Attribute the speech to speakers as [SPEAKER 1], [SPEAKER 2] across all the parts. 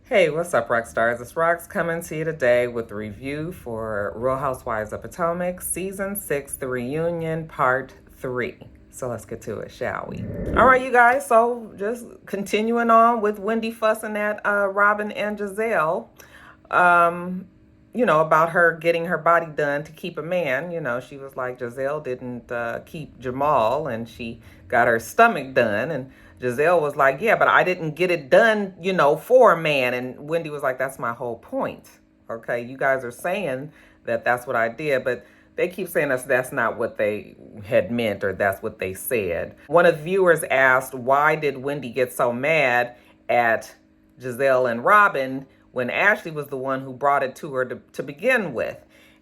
[SPEAKER 1] Hey, what's up, rock stars? It's Rox coming to you today with a review for Real Housewives of Potomac, Season 6, The Reunion, Part 3. So let's get to it, shall we? All right, you guys, so just continuing on with Wendy fussing at Robin and Giselle, about her getting her body done to keep a man. She was like, Giselle didn't keep Jamal, and she got her stomach done, and Giselle was like, yeah, but I didn't get it done, for a man. And Wendy was like, that's my whole point. Okay, you guys are saying that that's what I did, but they keep saying that's not what they had meant, or that's what they said. One of the viewers asked, why did Wendy get so mad at Giselle and Robin when Ashley was the one who brought it to her to begin with?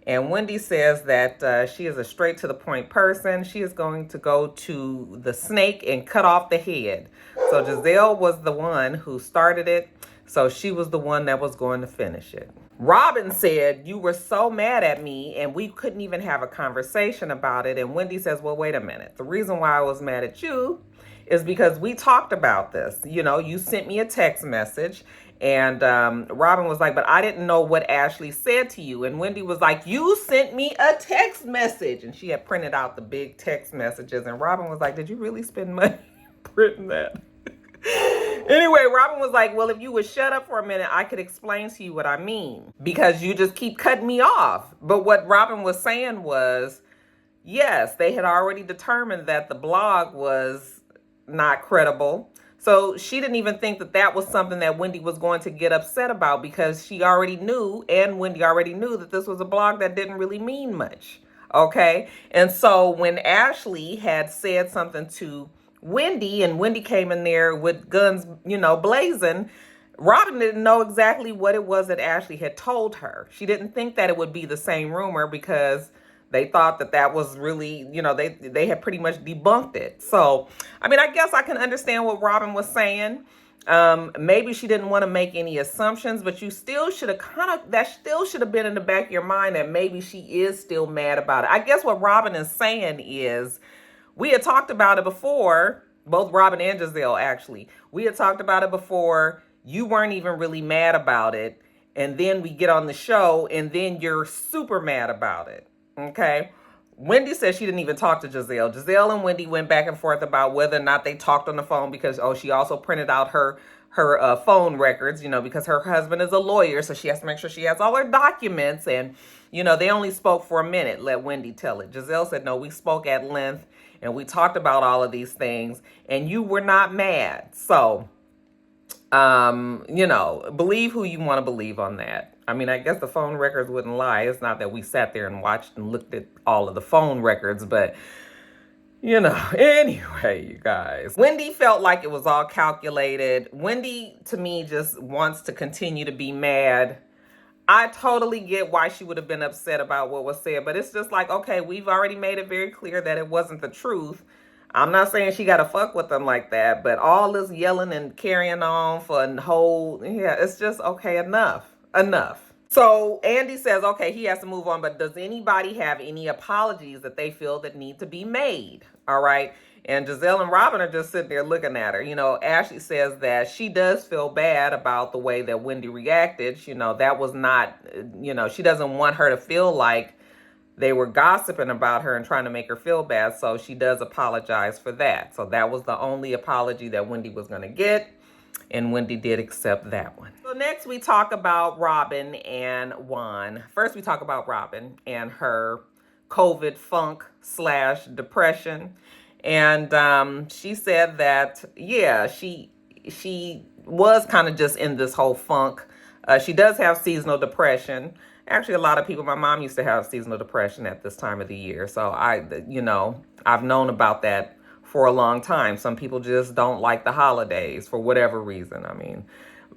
[SPEAKER 1] And Wendy says that she is a straight to the point person. She is going to go to the snake and cut off the head. So Giselle was the one who started it. So she was the one that was going to finish it. Robin said, you were so mad at me and we couldn't even have a conversation about it. And Wendy says, well, wait a minute. The reason why I was mad at you is because we talked about this. You sent me a text message. And Robin was like, but I didn't know what Ashley said to you. And Wendy was like, you sent me a text message. And she had printed out the big text messages. And Robin was like, did you really spend money printing that? Anyway, Robin was like, well, if you would shut up for a minute, I could explain to you what I mean. Because you just keep cutting me off. But what Robin was saying was, yes, they had already determined that the blog was not credible. So she didn't even think that that was something that Wendy was going to get upset about, because she already knew, and Wendy already knew, that this was a blog that didn't really mean much. Okay. And so when Ashley had said something to Wendy, and Wendy came in there with guns, blazing, Robin didn't know exactly what it was that Ashley had told her. She didn't think that it would be the same rumor, because they thought that that was really, they had pretty much debunked it. So, I guess I can understand what Robin was saying. Maybe she didn't want to make any assumptions, but you still should have that still should have been in the back of your mind that maybe she is still mad about it. I guess what Robin is saying is, we had talked about it before, both Robin and Giselle, actually. We had talked about it before. You weren't even really mad about it. And then we get on the show, and then you're super mad about it. Okay. Wendy says she didn't even talk to Giselle. Giselle and Wendy went back and forth about whether or not they talked on the phone, because, she also printed out her phone records, because her husband is a lawyer. So she has to make sure she has all her documents. And, they only spoke for a minute. Let Wendy tell it. Giselle said, no, we spoke at length and we talked about all of these things and you were not mad. So, believe who you want to believe on that. I guess the phone records wouldn't lie. It's not that we sat there and watched and looked at all of the phone records, but, anyway, you guys. Wendy felt like it was all calculated. Wendy, to me, just wants to continue to be mad. I totally get why she would have been upset about what was said, but it's just like, okay, we've already made it very clear that it wasn't the truth. I'm not saying she got to fuck with them like that, but all this yelling and carrying on for a whole, it's just, okay, enough. So Andy says, okay, he has to move on, but does anybody have any apologies that they feel that need to be made? All right. And Giselle and Robin are just sitting there looking at her. Ashley says that she does feel bad about the way that Wendy reacted. That was not, she doesn't want her to feel like they were gossiping about her and trying to make her feel bad. So she does apologize for that. So that was the only apology that Wendy was going to get. And Wendy did accept that one. So next we talk about Robin and Juan. First we talk about Robin and her COVID funk / depression. And she said that, yeah, she was kind of just in this whole funk. She does have seasonal depression. Actually, a lot of people, my mom used to have seasonal depression at this time of the year. So I've known about that for a long time. Some people just don't like the holidays for whatever reason.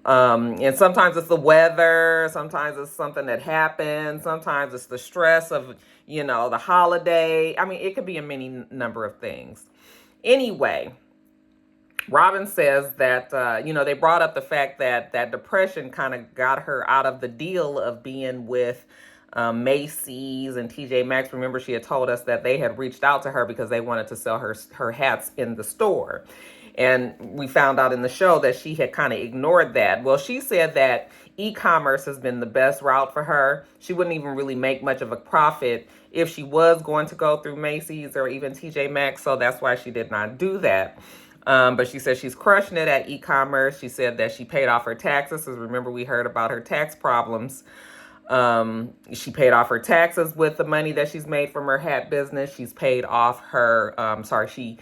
[SPEAKER 1] And sometimes it's the weather. Sometimes it's something that happens. Sometimes it's the stress of, the holiday. It could be a many number of things. Anyway, Robin says that, they brought up the fact that that depression kind of got her out of the deal of being with Macy's and TJ Maxx. Remember, she had told us that they had reached out to her because they wanted to sell her hats in the store. And we found out in the show that she had kind of ignored that. Well, she said that e-commerce has been the best route for her. She wouldn't even really make much of a profit if she was going to go through Macy's or even TJ Maxx. So that's why she did not do that. But she said she's crushing it at e-commerce. She said that she paid off her taxes. Because remember, we heard about her tax problems. She paid off her taxes with the money that she's made from her hat business. She's paid off her, she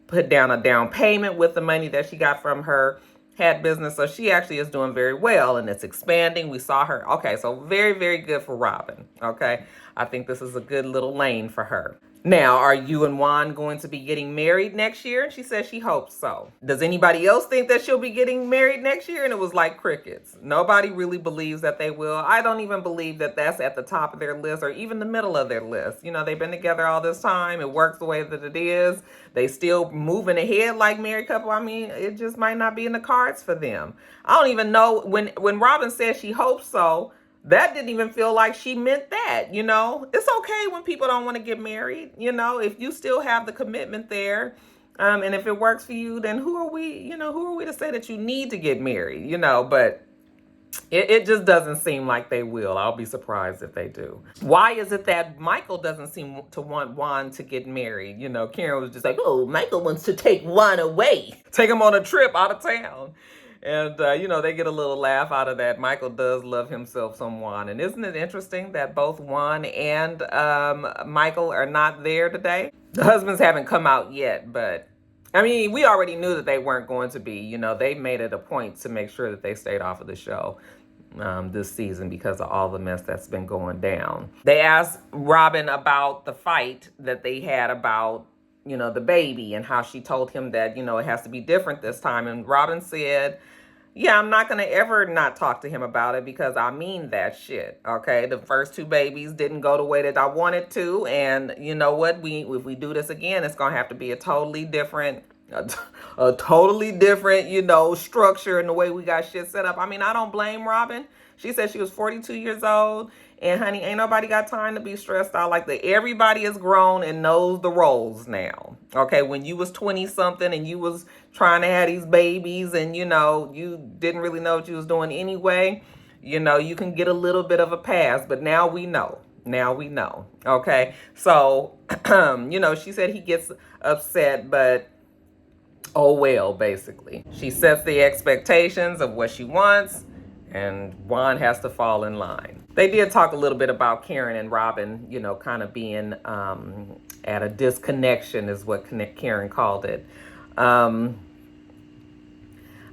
[SPEAKER 1] put down a down payment with the money that she got from her hat business. So she actually is doing very well, and it's expanding. We saw her. Okay, so very, very good for Robin. Okay, I think this is a good little lane for her. Now, are you and Juan going to be getting married next year? And she says she hopes so. Does anybody else think that she'll be getting married next year? And it was like crickets. Nobody really believes that they will. I don't even believe that that's at the top of their list or even the middle of their list. You know, they've been together all this time. It works the way that it is. They still moving ahead like married couple. I mean, it just might not be in the cards for them. I don't even know when Robin says she hopes so. That didn't even feel like she meant that, you know. It's okay when people don't want to get married, you know. If you still have the commitment there, and if it works for you, then who are we to say that you need to get married, you know. But it just doesn't seem like they will. I'll be surprised if they do. Why is it that Michael doesn't seem to want Juan to get married? You know, Karen was just like, oh, Michael wants to take Juan away. Take him on a trip out of town. And, you know, they get a little laugh out of that. Michael does love himself some Juan. And isn't it interesting that both Juan and Michael are not there today? The husbands haven't come out yet, but, I mean, we already knew that they weren't going to be. You know, they made it a point to make sure that they stayed off of the show this season because of all the mess that's been going down. They asked Robin about the fight that they had about, you know, the baby and how she told him that, you know, it has to be different this time. And Robin said, yeah, I'm not going to ever not talk to him about it because I mean that shit, okay? The first two babies didn't go the way that I wanted to. And you know what? If we do this again, it's going to have to be a totally different, you know, structure and the way we got shit set up. I mean, I don't blame Robin. She said she was 42 years old. And honey, ain't nobody got time to be stressed out like that. Everybody is grown and knows the roles now. Okay, when you was 20 something and you was trying to have these babies and you know, you didn't really know what you was doing anyway, you know, you can get a little bit of a pass, but now we know. Now we know. Okay, so, you know, she said he gets upset, but oh well, basically. She sets the expectations of what she wants, and Juan has to fall in line. They did talk a little bit about Karen and Robin, you know, kind of being at a disconnection is what Karen called it. I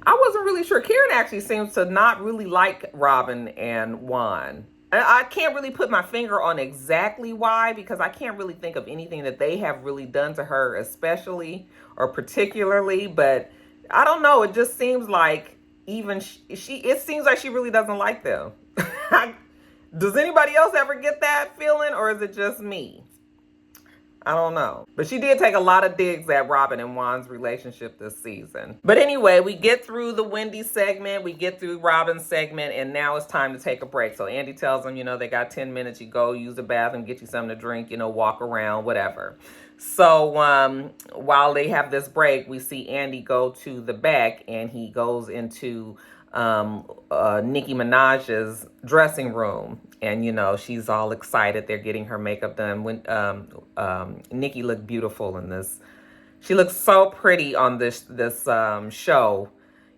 [SPEAKER 1] wasn't really sure. Karen actually seems to not really like Robin and Juan. I can't really put my finger on exactly why, because I can't really think of anything that they have really done to her especially or particularly, but I don't know. It just seems like even it seems like she really doesn't like them. Does anybody else ever get that feeling, or is it just me? I don't know. But she did take a lot of digs at Robin and Juan's relationship this season. But anyway, we get through the Wendy segment, we get through Robin's segment, and now it's time to take a break. So Andy tells them, you know, they got 10 minutes. You go use the bathroom, get you something to drink, you know, walk around, whatever. So while they have this break, we see Andy go to the back, and he goes into Nicki Minaj's dressing room, and you know, she's all excited. They're getting her makeup done. When Nicki looked beautiful in this. She looks so pretty on this show.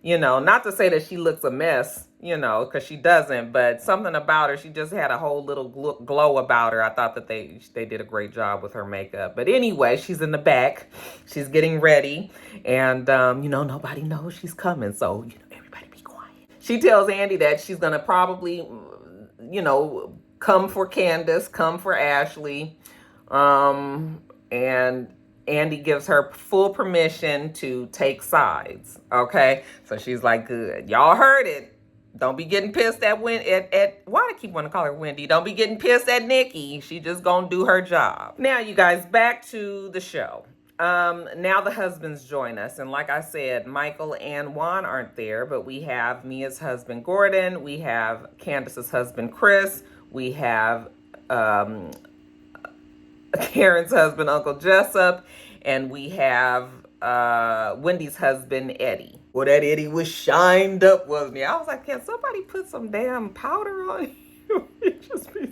[SPEAKER 1] You know, not to say that she looks a mess, you know, because she doesn't, but something about her, she just had a whole little glow about her. I thought that they did a great job with her makeup. But anyway, she's in the back. She's getting ready, and you know, nobody knows she's coming, so you know, everybody be quiet. She tells Andy that she's gonna probably, you know, come for Candace, come for Ashley, and Andy gives her full permission to take sides. Okay, so she's like, good, y'all heard it. Don't be getting pissed at why do I keep wanting to call her Wendy? Don't be getting pissed at Nicki. She just gonna do her job. Now, you guys, back to the show. Now the husbands join us, and like I said, Michael and Juan aren't there, but we have Mia's husband Gordon, we have Candace's husband Chris, we have Karen's husband Uncle Jessup, and we have Wendy's husband, Eddie. Well, that Eddie was shined up, wasn't he? I was like, can somebody put some damn powder on you? He just be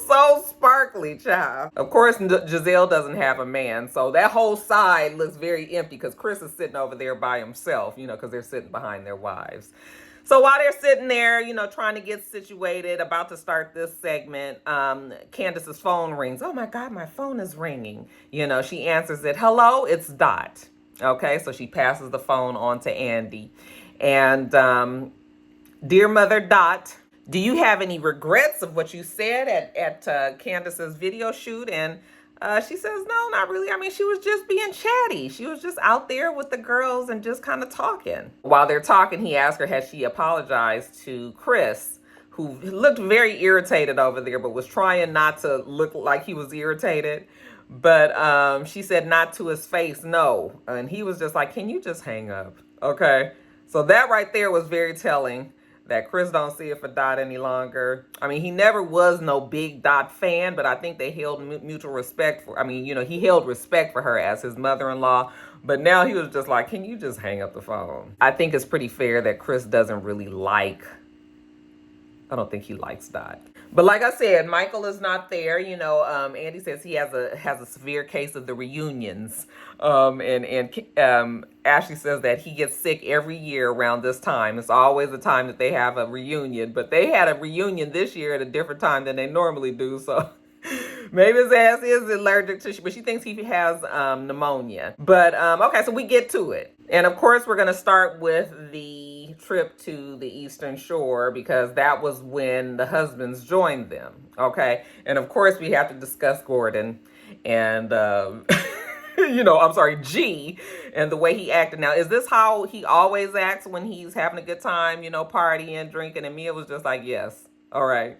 [SPEAKER 1] so sparkly, child. Of course, Giselle doesn't have a man, so that whole side looks very empty because Chris is sitting over there by himself, because they're sitting behind their wives. So while they're sitting there, trying to get situated, about to start this segment, Candace's phone rings. Oh my God, my phone is ringing. She answers it. Hello, it's Dot. Okay, so she passes the phone on to Andy. And dear Mother Dot, do you have any regrets of what you said at Candace's video shoot? And she says, no, not really. I mean, she was just being chatty. She was just out there with the girls and just kind of talking. While they're talking, he asked her, has she apologized to Chris, who looked very irritated over there, but was trying not to look like he was irritated. But she said not to his face, no. And he was just like, can you just hang up? Okay. So that right there was very telling that Chris don't see it for Dot any longer. I mean, he never was no big Dot fan, but I think they held mutual respect for, he held respect for her as his mother-in-law, but now he was just like, can you just hang up the phone? I think it's pretty fair that Chris doesn't really I don't think he likes Dot. But like I said, Michael is not there. Andy says he has a severe case of the reunions. And Ashley says that he gets sick every year around this time. It's always the time that they have a reunion. But they had a reunion this year at a different time than they normally do. So maybe his ass is allergic to, but she thinks he has pneumonia. But okay, so we get to it. And of course, we're going to start with the trip to the Eastern Shore because that was when the husbands joined them. Okay. And of course, we have to discuss Gordon and, G and the way he acted. Now, is this how he always acts when he's having a good time, partying, drinking? And Mia was just like, yes. All right.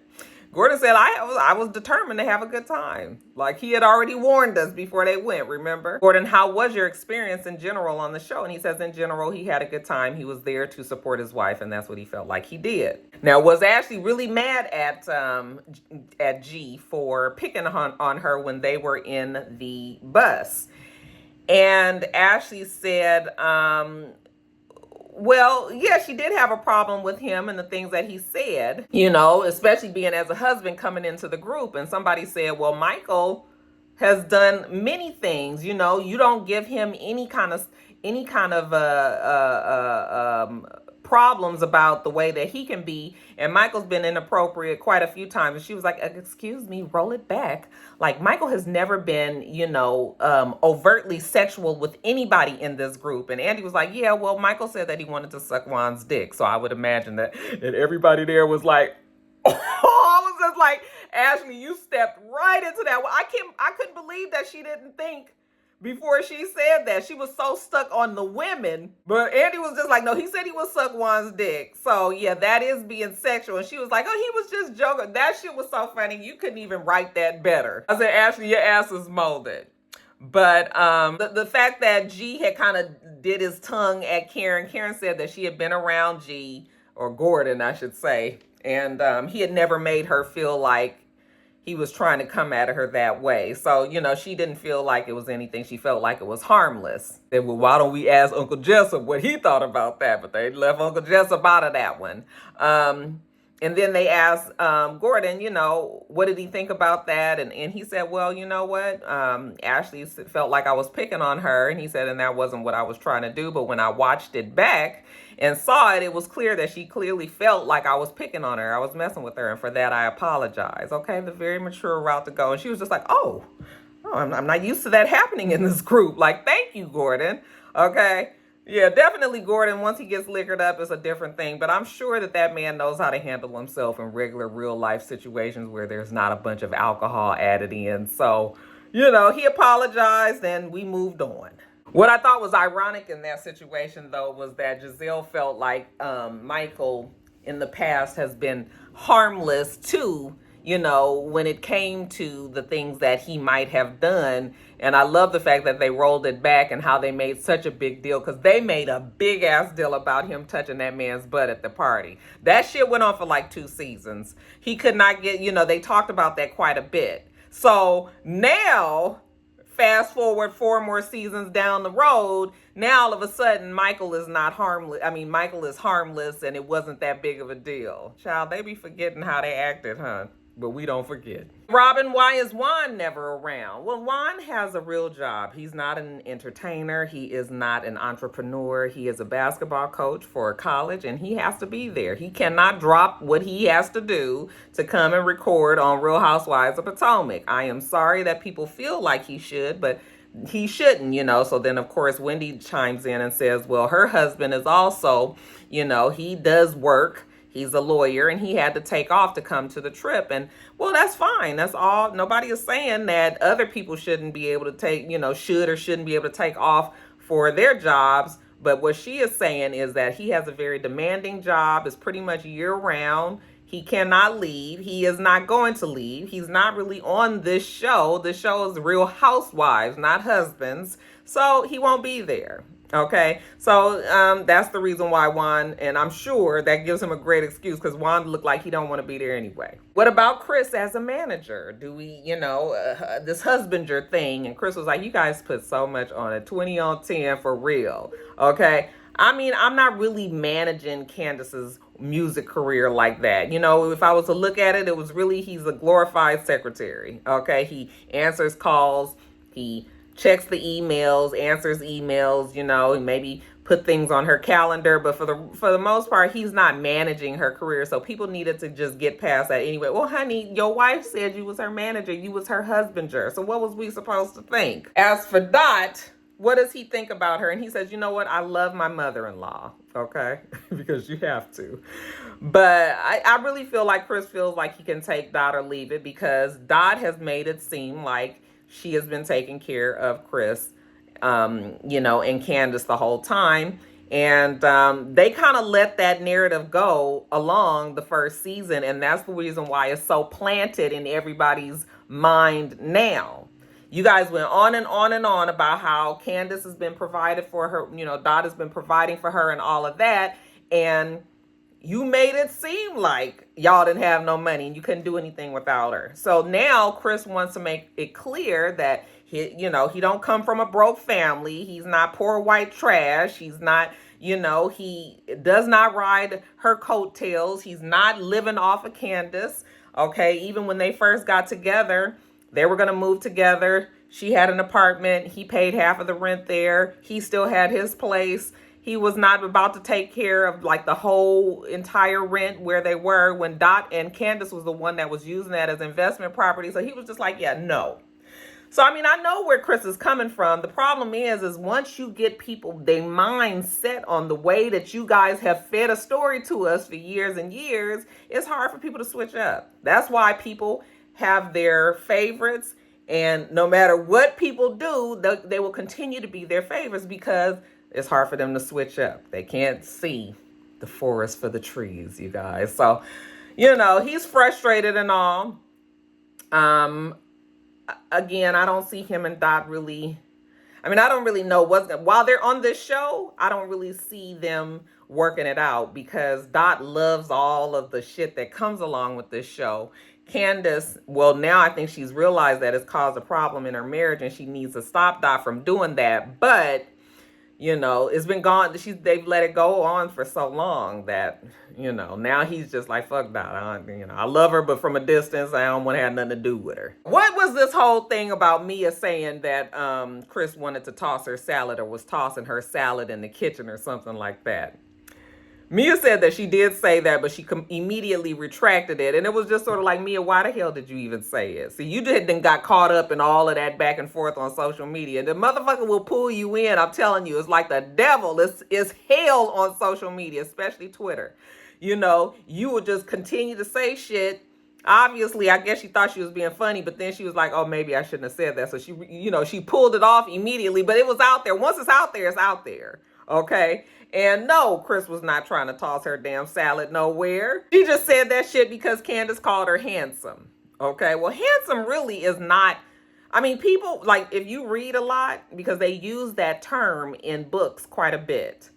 [SPEAKER 1] Gordon said, I was determined to have a good time. Like he had already warned us before they went, remember? Gordon, how was your experience in general on the show? And he says, in general, he had a good time. He was there to support his wife, and that's what he felt like he did. Now, was Ashley really mad at G for picking on her when they were in the bus? And Ashley said, well, yeah, she did have a problem with him and the things that he said, especially being as a husband coming into the group. And somebody said, well, Michael has done many things, you don't give him any kind of problems about the way that he can be. And Michael's been inappropriate quite a few times. And she was like, excuse me, roll it back. Like Michael has never been, overtly sexual with anybody in this group. And Andy was like, yeah, well, Michael said that he wanted to suck Juan's dick. So I would imagine that. And everybody there was like, oh, I was just like, Ashley, you stepped right into that. Well, I couldn't believe that she didn't think before she said that. She was so stuck on the women. But Andy was just like, no, he said he would suck Juan's dick. So yeah, that is being sexual. And she was like, oh, he was just joking. That shit was so funny. You couldn't even write that better. I said, Ashley, your ass is molded. But the fact that G had kind of did his tongue at Karen said that she had been around G, or Gordon, I should say. And he had never made her feel like he was trying to come at her that way. So, she didn't feel like it was anything. She felt like it was harmless. They well, why don't we ask Uncle Jessup what he thought about that? But they left Uncle Jessup out of that one. And then they asked Gordon, what did he think about that? And he said, well, you know what? Ashley felt like I was picking on her. And he said, and that wasn't what I was trying to do. But when I watched it back and saw it, it was clear that she clearly felt like I was picking on her. I was messing with her. And for that, I apologize. Okay, the very mature route to go. And she was just like, oh, I'm not used to that happening in this group. Like, thank you, Gordon. Okay. Yeah, definitely Gordon, once he gets liquored up, it's a different thing. But I'm sure that man knows how to handle himself in regular real life situations where there's not a bunch of alcohol added in. So, he apologized and we moved on. What I thought was ironic in that situation, though, was that Giselle felt like Michael in the past has been harmless too, when it came to the things that he might have done. And I love the fact that they rolled it back and how they made such a big deal, because they made a big ass deal about him touching that man's butt at the party. That shit went on for like 2 seasons. He could not get, they talked about that quite a bit. So now fast forward 4 more seasons down the road, now all of a sudden Michael is not harmless. I mean, Michael is harmless and it wasn't that big of a deal. Child, they be forgetting how they acted, huh? But we don't forget. Robin, why is Juan never around? Well, Juan has a real job. He's not an entertainer. He is not an entrepreneur. He is a basketball coach for a college, and he has to be there. He cannot drop what he has to do to come and record on Real Housewives of Potomac. I am sorry that people feel like he should, but he shouldn't, you know. So then, of course, Wendy chimes in and says, well, her husband is also, you know, he does work. He's a lawyer and he had to take off to come to the trip. And well, that's fine. That's all. Nobody is saying that other people shouldn't be able to take, you know, should or shouldn't be able to take off for their jobs. But what she is saying is that he has a very demanding job. It's pretty much year round. He cannot leave. He is not going to leave. He's not really on this show. The show is Real Housewives, not Husbands. So he won't be there. Okay, so that's the reason why Juan, and I'm sure that gives him a great excuse because Juan looked like he don't want to be there anyway. What about Chris as a manager? Do we, you know, this husbander thing? And Chris was like, you guys put so much on it, 20 on 10 for real. Okay, I mean, I'm not really managing Candace's music career like that. You know, if I was to look at it, it was really, he's a glorified secretary. Okay, he answers calls, he checks the emails, answers emails, you know, maybe put things on her calendar, but for the most part, he's not managing her career. So people needed to just get past that anyway. Well, honey, your wife said you was her manager, you was her husbander. So what was we supposed to think? As for Dot, what does he think about her? And he says, you know what? I love my mother-in-law, okay? Because you have to. But I really feel like Chris feels like he can take Dot or leave it because Dot has made it seem like she has been taking care of Chris, you know, and Candace the whole time. And they kind of let that narrative go along the first season. And that's the reason why it's so planted in everybody's mind now. You guys went on and on and on about how Candace has been provided for her, you know, Dot has been providing for her and all of that. And you made it seem like y'all didn't have no money and you couldn't do anything without her. So now Chris wants to make it clear that he, you know, he don't come from a broke family. He's not poor white trash. He's not, you know, he does not ride her coattails. He's not living off of Candace. Okay, even when they first got together, they were going to move together. She had an apartment. He paid half of the rent there. He still had his place. He was not about to take care of like the whole entire rent where they were when Dot and Candace was the one that was using that as investment property. So he was just like, yeah, no. So, I mean, I know where Chris is coming from. The problem is once you get people, their mind set on the way that you guys have fed a story to us for years and years, it's hard for people to switch up. That's why people have their favorites. And no matter what people do, they will continue to be their favorites because it's hard for them to switch up. They can't see the forest for the trees, you guys. So, you know, he's frustrated and all. Again, I don't see him and Dot really. I mean, I don't really know while they're on this show, I don't really see them working it out because Dot loves all of the shit that comes along with this show. Candace, well, now I think she's realized that it's caused a problem in her marriage and she needs to stop Dot from doing that. But you know, it's been gone. They've let it go on for so long that, you know, now he's just like, fuck that. I love her, but from a distance, I don't want to have nothing to do with her. What was this whole thing about Mia saying that Chris wanted to toss her salad or was tossing her salad in the kitchen or something like that? Mia said that she did say that, but she immediately retracted it. And it was just sort of like, Mia, why the hell did you even say it? See, you didn't got caught up in all of that back and forth on social media. The motherfucker will pull you in. I'm telling you, it's like the devil. It's hell on social media, especially Twitter. You know, you would just continue to say shit. Obviously, I guess she thought she was being funny, but then she was like, oh, maybe I shouldn't have said that. So she, you know, she pulled it off immediately, but it was out there. Once it's out there, it's out there. Okay. And no, Chris was not trying to toss her damn salad nowhere. She just said that shit because Candace called her handsome. Okay. Well, handsome really is not, I mean, people like if you read a lot because they use that term in books quite a bit.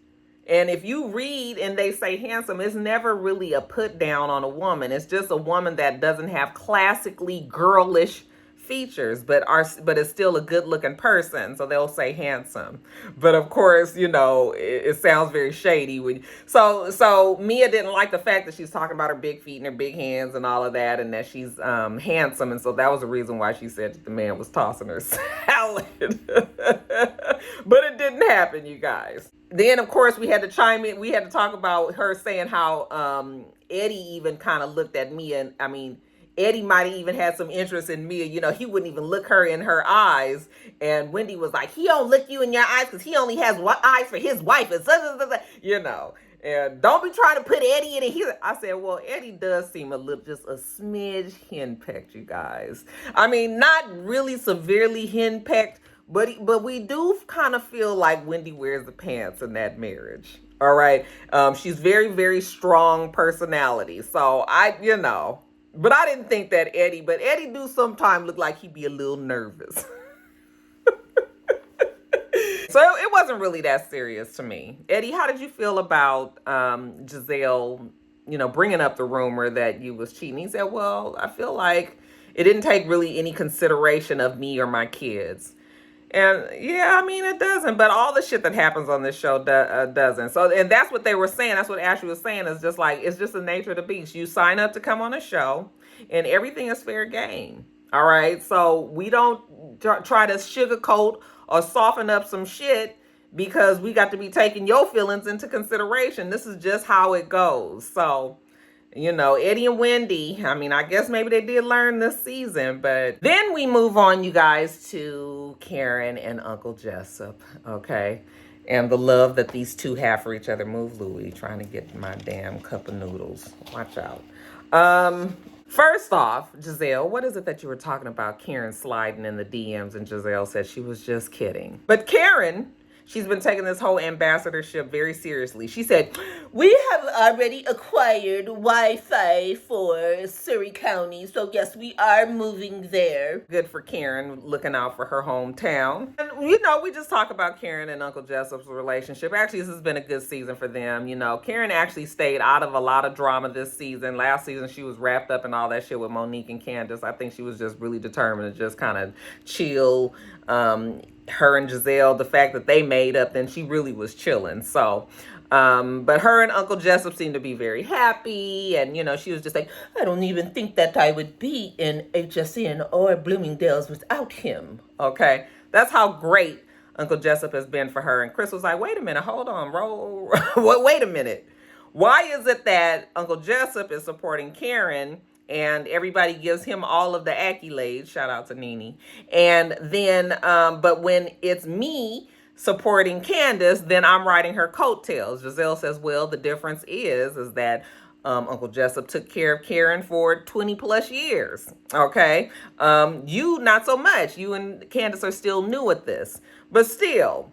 [SPEAKER 1] And if you read and they say handsome, it's never really a put down on a woman. It's just a woman that doesn't have classically girlish features, but is still a good looking person. So they'll say handsome. But of course, it sounds very shady so Mia didn't like the fact that she's talking about her big feet and her big hands and all of that, and that she's handsome, and so that was the reason why she said that the man was tossing her salad. But it didn't happen, you guys. Then, of course, we had to chime in. We had to talk about her saying how Eddie even kind of looked at Mia. And I mean, Eddie might have even had some interest in Mia. He wouldn't even look her in her eyes. And Wendy was like, he don't look you in your eyes because he only has eyes for his wife. And and don't be trying to put Eddie in it. I said, well, Eddie does seem just a smidge henpecked, you guys. I mean, not really severely henpecked, but we do kind of feel like Wendy wears the pants in that marriage. All right. She's very, very strong personality. So but I didn't think that but Eddie do sometimes look like he'd be a little nervous. So it wasn't really that serious to me. Eddie, how did you feel about Giselle, bringing up the rumor that you was cheating? He said, well, I feel like it didn't take really any consideration of me or my kids. And yeah, I mean, it doesn't, but all the shit that happens on this show doesn't. So, and that's what they were saying. That's what Ashley was saying, is just like, it's just the nature of the beast. You sign up to come on a show and everything is fair game. All right. So we don't try to sugarcoat or soften up some shit because we got to be taking your feelings into consideration. This is just how it goes. So, Eddie and Wendy, I mean, I guess maybe they did learn this season, but then we move on, you guys, to Karen and Uncle Jessup, okay? And the love that these two have for each other. Move, Louie, trying to get my damn cup of noodles. Watch out. First off, Giselle, what is it that you were talking about Karen sliding in the DMs? And Giselle said she was just kidding. But Karen, she's been taking this whole ambassadorship very seriously. She said, we have already acquired Wi-Fi for Surrey County. So yes, we are moving there. Good for Karen, looking out for her hometown. And we just talk about Karen and Uncle Jessup's relationship. Actually, this has been a good season for them. Karen actually stayed out of a lot of drama this season. Last season, she was wrapped up in all that shit with Monique and Candace. I think she was just really determined to just kind of chill. Her and Giselle, the fact that they made up, then she really was chilling. So, but her and Uncle Jessup seemed to be very happy. And, she was just like, I don't even think that I would be in HSN or Bloomingdale's without him. Okay. That's how great Uncle Jessup has been for her. And Chris was like, wait a minute, hold on, roll. Wait a minute. Why is it that Uncle Jessup is supporting Karen and everybody gives him all of the accolades? Shout out to Nene. And then, but when it's me supporting Candace, then I'm riding her coattails. Giselle says, well, the difference is that Uncle Jessup took care of Karen for 20 plus years. Okay. You, not so much. You and Candace are still new at this, but still,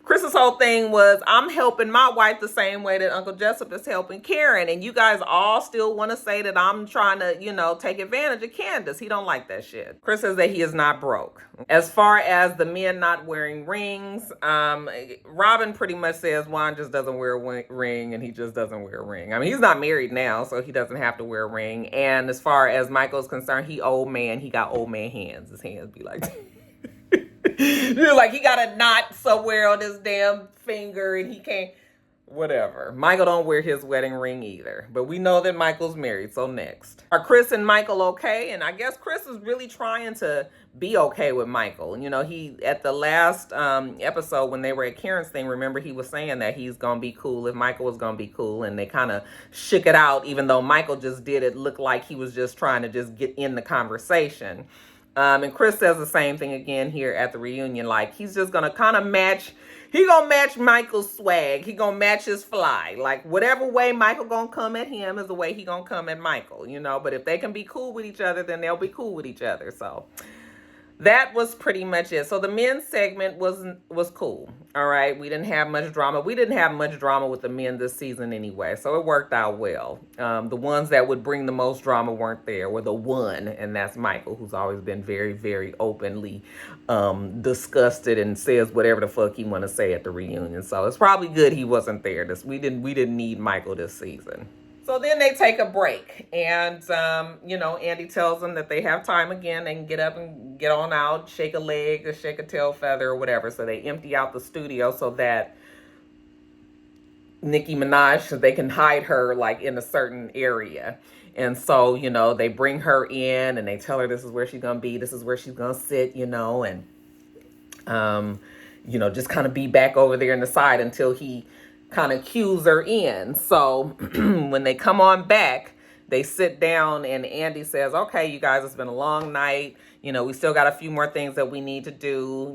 [SPEAKER 1] Chris's whole thing was, I'm helping my wife the same way that Uncle Jessup is helping Karen. And you guys all still want to say that I'm trying to, take advantage of Candace. He don't like that shit. Chris says that he is not broke. As far as the men not wearing rings, Robin pretty much says Juan just doesn't wear a ring, and he just doesn't wear a ring. I mean, he's not married now, so he doesn't have to wear a ring. And as far as Michael's concerned, he old man. He got old man hands. His hands be like like he got a knot somewhere on his damn finger and he can't, whatever. Michael don't wear his wedding ring either, but we know that Michael's married. So next, are Chris and Michael okay? And I guess Chris is really trying to be okay with Michael. He, at the last episode when they were at Karen's thing, remember he was saying that he's gonna be cool if Michael was gonna be cool, and they kind of shook it out, even though Michael just did it look like he was just trying to just get in the conversation. And Chris says the same thing again here at the reunion. Like, he's just going to kind of match Michael's swag. He going to match his fly. Like, whatever way Michael going to come at him is the way he going to come at Michael, But if they can be cool with each other, then they'll be cool with each other. So that was pretty much it. So the men's segment was cool. All right. We didn't have much drama. We didn't have much drama with the men this season anyway. So it worked out well. The ones that would bring the most drama weren't there, were the one, and that's Michael, who's always been very, very openly disgusted and says whatever the fuck he want to say at the reunion. So it's probably good he wasn't there. We didn't need Michael this season. So then they take a break, and Andy tells them that they have time again. They can get up and get on out, shake a leg or shake a tail feather or whatever. So they empty out the studio so that Nicki Minaj, so they can hide her like in a certain area. And so, they bring her in and they tell her this is where she's gonna be, this is where she's gonna sit, and just kind of be back over there in the side until he kind of cues her in. So when they come on back, they sit down and Andy says, okay, you guys, it's been a long night. We still got a few more things that we need to do.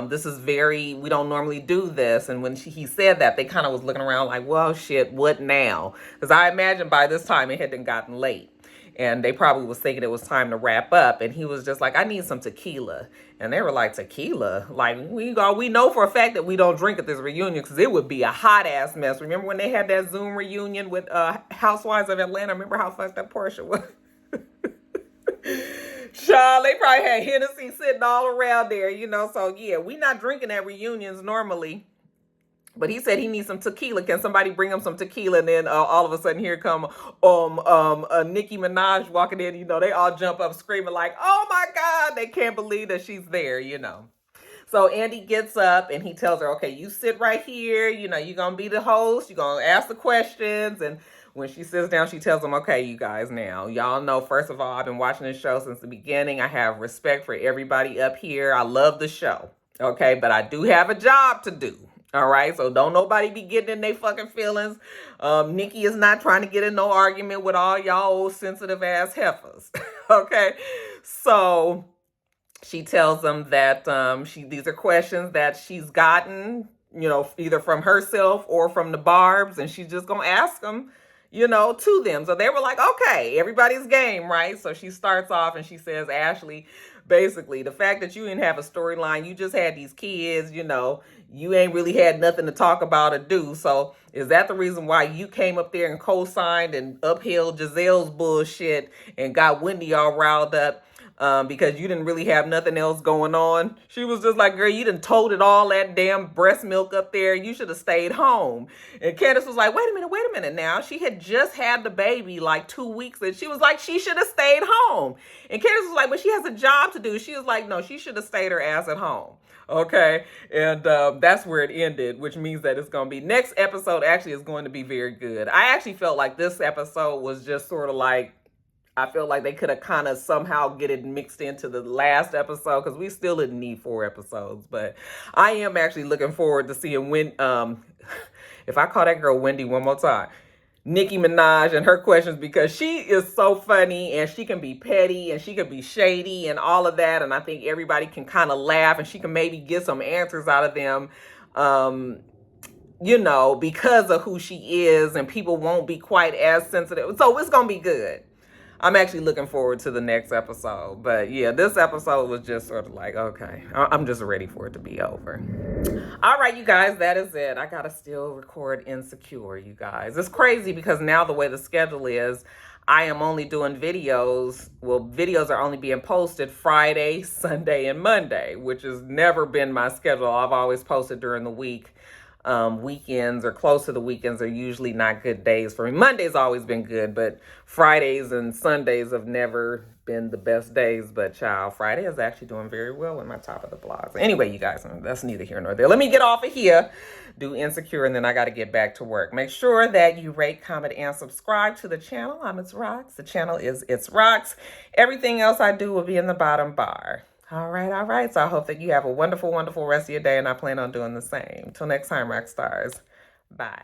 [SPEAKER 1] This is we don't normally do this. And when he said that, they kind of was looking around like, well, shit, what now? Because I imagine by this time it had gotten late. And they probably was thinking it was time to wrap up. And he was just like, I need some tequila. And they were like, tequila? Like, we know for a fact that we don't drink at this reunion because it would be a hot ass mess. Remember when they had that Zoom reunion with Housewives of Atlanta? Remember how fucked up Portia was? Child, they probably had Hennessy sitting all around there, So, yeah, we not drinking at reunions normally. But he said he needs some tequila. Can somebody bring him some tequila? And then all of a sudden here come Nicki Minaj walking in. They all jump up screaming like, oh, my God. They can't believe that she's there, So Andy gets up and he tells her, okay, you sit right here. You're going to be the host. You're going to ask the questions. And when she sits down, she tells him, okay, you guys, now, y'all know, first of all, I've been watching this show since the beginning. I have respect for everybody up here. I love the show. Okay, but I do have a job to do. All right, so don't nobody be getting in their fucking feelings. Nicki is not trying to get in no argument with all y'all old sensitive ass heifers. Okay, so she tells them that these are questions that she's gotten, either from herself or from the Barbs, and she's just gonna ask them, to them. So they were like, okay, everybody's game, right? So she starts off and she says, Ashley, basically, the fact that you didn't have a storyline, you just had these kids, you ain't really had nothing to talk about or do. So is that the reason why you came up there and co-signed and upheld Giselle's bullshit and got Wendy all riled up? Because you didn't really have nothing else going on. She was just like, girl, you done toted all that damn breast milk up there. You should have stayed home. And Candace was like, wait a minute now. She had just had the baby like 2 weeks. And she was like, she should have stayed home. And Candace was like, but she has a job to do. She was like, no, she should have stayed her ass at home. Okay. And that's where it ended, which means that it's going to be next episode actually is going to be very good. I actually felt like this episode was just sort of like, I feel like they could have kind of somehow get it mixed into the last episode because we still didn't need 4 episodes. But I am actually looking forward to seeing when, if I call that girl Wendy one more time, Nicki Minaj and her questions, because she is so funny and she can be petty and she can be shady and all of that. And I think everybody can kind of laugh and she can maybe get some answers out of them. Because of who she is, and people won't be quite as sensitive. So it's going to be good. I'm actually looking forward to the next episode. But yeah, this episode was just sort of like, okay, I'm just ready for it to be over. All right, you guys, that is it. I got to still record Insecure, you guys. It's crazy because now the way the schedule is, I am only doing videos. Well, videos are only being posted Friday, Sunday, and Monday, which has never been my schedule. I've always posted during the week. Weekends or close to the weekends are usually not good days for me. Monday's always been good, but Fridays and Sundays have never been the best days. But child, Friday is actually doing very well in my top of the blogs. Anyway, you guys, that's neither here nor there. Let me get off of here, do Insecure, and then I got to get back to work. Make sure that you rate, comment, and subscribe to the channel. I'm itsrox. The channel is itsrox. Everything else I do will be in the bottom bar. All right. So I hope that you have a wonderful, wonderful rest of your day, and I plan on doing the same. Till next time, rock stars. Bye.